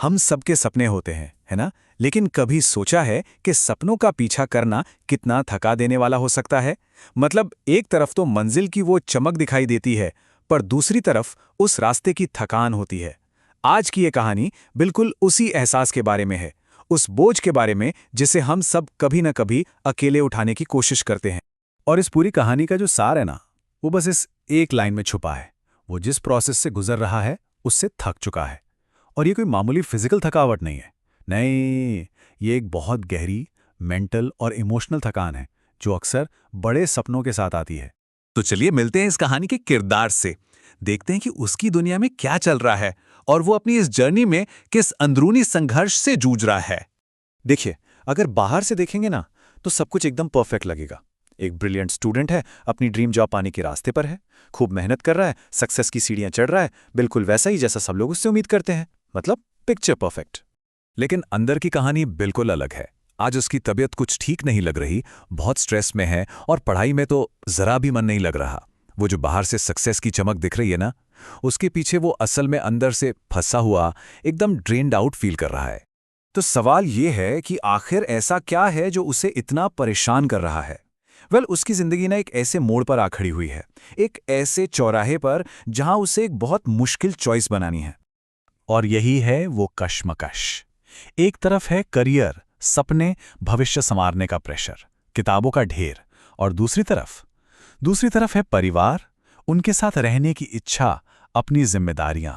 हम सबके सपने होते हैं, है ना? लेकिन कभी सोचा है कि सपनों का पीछा करना कितना थका देने वाला हो सकता है? मतलब एक तरफ तो मंजिल की वो चमक दिखाई देती है, पर दूसरी तरफ उस रास्ते की थकान होती है। आज की ये कहानी बिल्कुल उसी एहसास के बारे में है, उस बोझ के बारे में जिसे हम सब कभी न कभी अकेले उठाने की कोशिश करते हैं। और इस पूरी कहानी का जो सार है ना, वो बस इस एक लाइन में छुपा है। वो जिस प्रोसेस से गुजर रहा है, उससे थक चुका है। और ये कोई मामूली फिजिकल थकावट नहीं है। नहीं, ये एक बहुत गहरी मेंटल और इमोशनल थकान है, जो अक्सर बड़े सपनों के साथ आती है। तो चलिए मिलते हैं इस कहानी के किरदार से। देखते हैं कि उसकी दुनिया में क्या चल रहा है और वो अपनी इस जर्नी में किस अंदरूनी संघर्ष से जूझ रहा है। देखिए, अगर बाहर से देखेंगे ना, तो सब कुछ एकदम परफेक्ट लगेगा। एक ब्रिलियंट स्टूडेंट है, अपनी ड्रीम जॉब पाने के रास्ते पर है, खूब मेहनत कर रहा है, सक्सेस की सीढ़ियां चढ़ रहा है, बिल्कुल वैसा ही जैसा सब लोग उससे उम्मीद करते हैं। मतलब पिक्चर परफेक्ट। लेकिन अंदर की कहानी बिल्कुल अलग है। आज उसकी तबीयत कुछ ठीक नहीं लग रही, बहुत स्ट्रेस में है और पढ़ाई में तो जरा भी मन नहीं लग रहा। वो जो बाहर से सक्सेस की चमक दिख रही है ना, उसके पीछे वो असल में अंदर से फंसा हुआ, एकदम ड्रेन्ड आउट फील कर रहा है। तो सवाल ये है कि आखिर ऐसा क्या है जो उसे इतना परेशान कर रहा है? उसकी जिंदगी ना एक ऐसे मोड़ पर आ खड़ी हुई है, एक ऐसे चौराहे पर जहां उसे एक बहुत मुश्किल चॉइस बनानी है। और यही है वो कश्मकश। एक तरफ है करियर, सपने, भविष्य संवारने का प्रेशर, किताबों का ढेर, और दूसरी तरफ है परिवार, उनके साथ रहने की इच्छा, अपनी जिम्मेदारियां।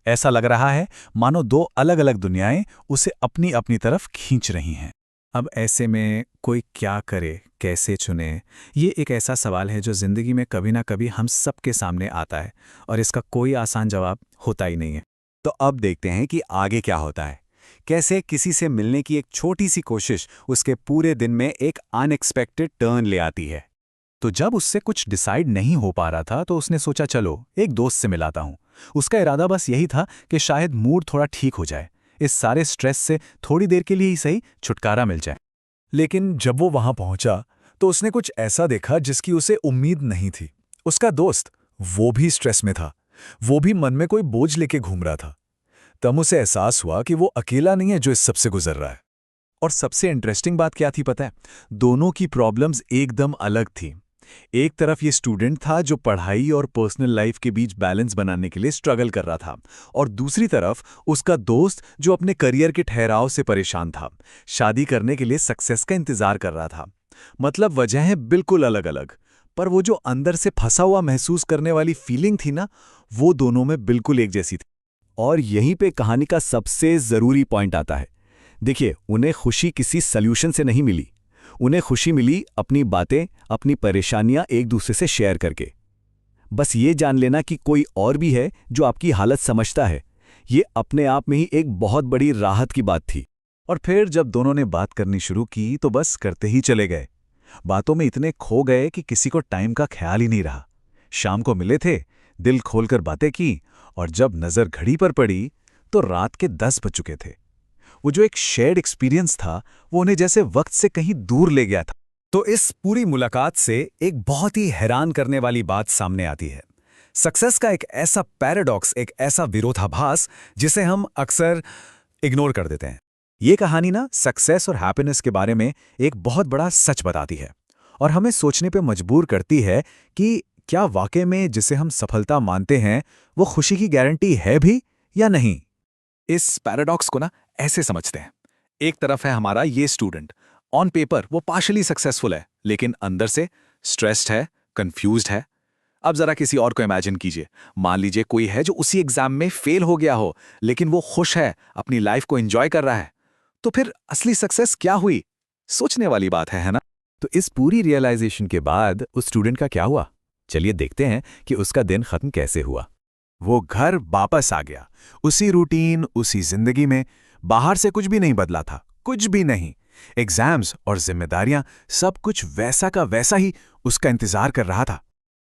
ऐसा लग रहा है मानो दो अलग अलग दुनियाएं उसे अपनी अपनी तरफ खींच रही हैं। अब ऐसे में कोई क्या करे, कैसे चुने? ये एक ऐसा सवाल है जो जिंदगी में कभी ना कभी हम सबके सामने आता है, और इसका कोई आसान जवाब होता ही नहीं है। तो अब देखते हैं कि आगे क्या होता है। कैसे किसी से मिलने की एक छोटी सी कोशिश उसके पूरे दिन में एक अनएक्सपेक्टेड टर्न ले आती है। तो जब उससे कुछ डिसाइड नहीं हो पा रहा था, तो उसने सोचा चलो एक दोस्त से मिलाता हूं। उसका इरादा बस यही था कि शायद मूड थोड़ा ठीक हो जाए, इस सारे स्ट्रेस से थोड़ी देर के लिए ही सही छुटकारा मिल जाए। लेकिन जब वो वहां पहुंचा, तो उसने कुछ ऐसा देखा जिसकी उसे उम्मीद नहीं थी। उसका दोस्त, वो भी स्ट्रेस में था, वो भी मन में कोई बोझ लेके घूम रहा था। तब उसे एहसास हुआ कि वो अकेला नहीं है जो इस सब से गुजर रहा है। और सबसे इंटरेस्टिंग बात क्या थी पता है? दोनों की प्रॉब्लम्स एकदम अलग थी। एक तरफ ये स्टूडेंट था जो पढ़ाई और पर्सनल लाइफ के बीच बैलेंस बनाने के लिए स्ट्रगल कर रहा था, और दूसरी तरफ उसका दोस्त जो अपने करियर के ठहराव से परेशान था, शादी करने के लिए सक्सेस का इंतजार कर रहा था। मतलब वजहें बिल्कुल अलग अलग, पर वो जो अंदर से फंसा हुआ महसूस करने वाली फीलिंग थी ना, वो दोनों में बिल्कुल एक जैसी थी। और यहीं पे कहानी का सबसे जरूरी पॉइंट आता है। देखिए, उन्हें खुशी किसी सल्यूशन से नहीं मिली, उन्हें खुशी मिली अपनी बातें, अपनी परेशानियां एक दूसरे से शेयर करके। बस ये जान लेना कि कोई और भी है जो आपकी हालत समझता है, ये अपने आप में ही एक बहुत बड़ी राहत की बात थी। और फिर जब दोनों ने बात करनी शुरू की, तो बस करते ही चले गए। बातों में इतने खो गए कि किसी को टाइम का ख्याल ही नहीं रहा। शाम को मिले थे, दिल खोलकर बातें की, और जब नजर घड़ी पर पड़ी, तो रात के 10 बज चुके थे। वो जो एक शेयर्ड एक्सपीरियंस था, वो उन्हें जैसे वक्त से कहीं दूर ले गया था। तो इस पूरी मुलाकात से एक बहुत ही हैरान करने वाली बात सामने आती है। सक्सेस का एक ऐसा पैराडॉक्स, एक ऐसा विरोधाभास जिसे हम अक्सर इग्नोर कर देते हैं। ये कहानी ना सक्सेस और हैप्पीनेस के बारे में एक बहुत बड़ा सच बताती है, और हमें सोचने पे मजबूर करती है कि क्या वाकई में जिसे हम सफलता मानते हैं, वो खुशी की गारंटी है भी या नहीं। इस पैराडॉक्स को ना ऐसे समझते हैं। एक तरफ है हमारा ये स्टूडेंट, ऑन पेपर वो पार्शियली सक्सेसफुल है, लेकिन अंदर से स्ट्रेस्ड है, कंफ्यूज्ड है। अब जरा किसी और को इमेजिन कीजिए। मान लीजिए कोई है जो उसी एग्जाम में फेल हो गया हो, लेकिन वो खुश है, अपनी लाइफ को एंजॉय कर रहा है। तो फिर असली सक्सेस क्या हुई? सोचने वाली बात है ना? तो इस पूरी रियलाइजेशन के बाद उस स्टूडेंट का क्या हुआ? चलिए देखते हैं कि उसका दिन खत्म कैसे हुआ। वो घर वापस आ गया, उसी रूटीन, उसी जिंदगी में। बाहर से कुछ भी नहीं बदला था, कुछ भी नहीं। एग्जाम्स और जिम्मेदारियां, सब कुछ वैसा का वैसा ही उसका इंतजार कर रहा था।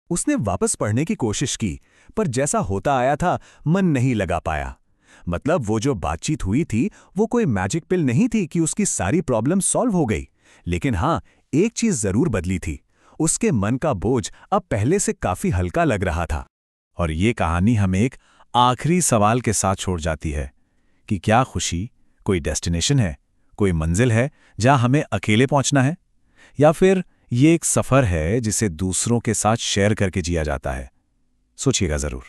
उसने वापस पढ़ने की कोशिश की, पर जैसा होता आया था, मन नहीं लगा पाया। मतलब वो जो बातचीत हुई थी, वो कोई मैजिक पिल नहीं थी कि उसकी सारी प्रॉब्लम सॉल्व हो गई। लेकिन हाँ, एक चीज जरूर बदली थी। उसके मन का बोझ अब पहले से काफी हल्का लग रहा था। और ये कहानी हमें एक आखिरी सवाल के साथ छोड़ जाती है कि क्या खुशी कोई डेस्टिनेशन है, कोई मंजिल है जहां हमें अकेले पहुंचना है, या फिर ये एक सफ़र है जिसे दूसरों के साथ शेयर करके जिया जाता है। सोचिएगा ज़रूर।